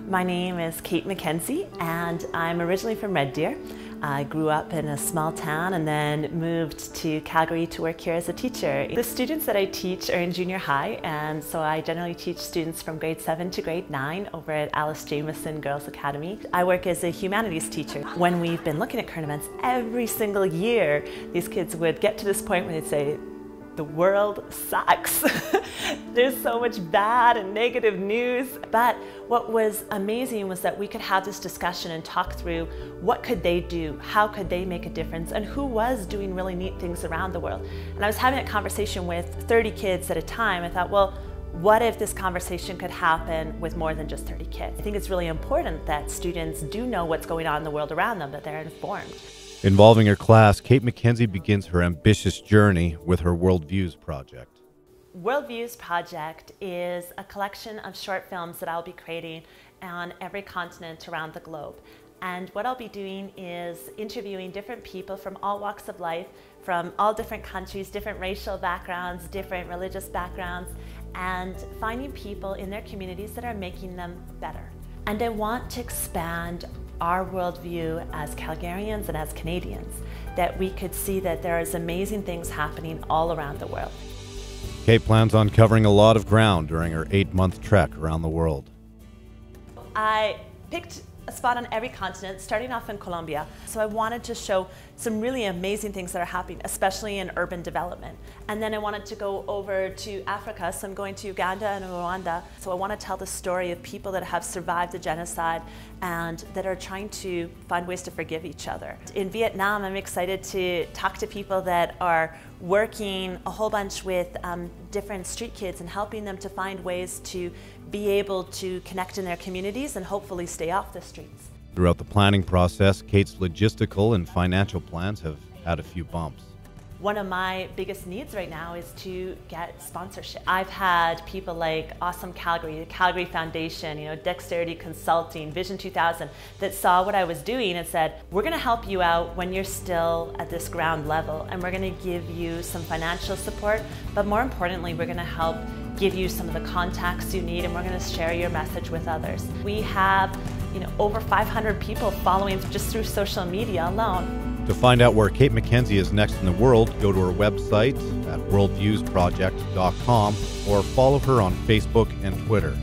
My name is Kate McKenzie and I'm originally from Red Deer. I grew up in a small town and then moved to Calgary to work here as a teacher. The students that I teach are in junior high, and so I generally teach students from grade 7 to grade 9 over at Alice Jamieson Girls Academy. I work as a humanities teacher. When we've been looking at current events, every single year these kids would get to this point where they'd say, the world sucks. There's so much bad and negative news. But what was amazing was that we could have this discussion and talk through what could they do, how could they make a difference, and who was doing really neat things around the world. And I was having a conversation with 30 kids at a time. I thought, well, what if this conversation could happen with more than just 30 kids? I think it's really important that students do know what's going on in the world around them, that they're informed. Involving her class, Kate McKenzie begins her ambitious journey with her Worldviews project. Worldviews Project is a collection of short films that I'll be creating on every continent around the globe. And what I'll be doing is interviewing different people from all walks of life, from all different countries, different racial backgrounds, different religious backgrounds, and finding people in their communities that are making them better. And I want to expand our worldview as Calgarians and as Canadians, that we could see that there is amazing things happening all around the world. Kate plans on covering a lot of ground during her 8-month trek around the world. I picked a spot on every continent, starting off in Colombia. So I wanted to show some really amazing things that are happening, especially in urban development. And then I wanted to go over to Africa, so I'm going to Uganda and Rwanda. So I want to tell the story of people that have survived the genocide and that are trying to find ways to forgive each other. In Vietnam, I'm excited to talk to people that are working a whole bunch with different street kids and helping them to find ways to be able to connect in their communities and hopefully stay off the streets. Throughout the planning process, Kate's logistical and financial plans have had a few bumps. One of my biggest needs right now is to get sponsorship. I've had people like Awesome Calgary, the Calgary Foundation, Dexterity Consulting, Vision 2000, that saw what I was doing and said, we're going to help you out when you're still at this ground level, and we're going to give you some financial support, but more importantly, we're going to help give you some of the contacts you need, and we're going to share your message with others. We have over 500 people following just through social media alone. To find out where Kate McKenzie is next in the world, go to her website at worldviewsproject.com or follow her on Facebook and Twitter.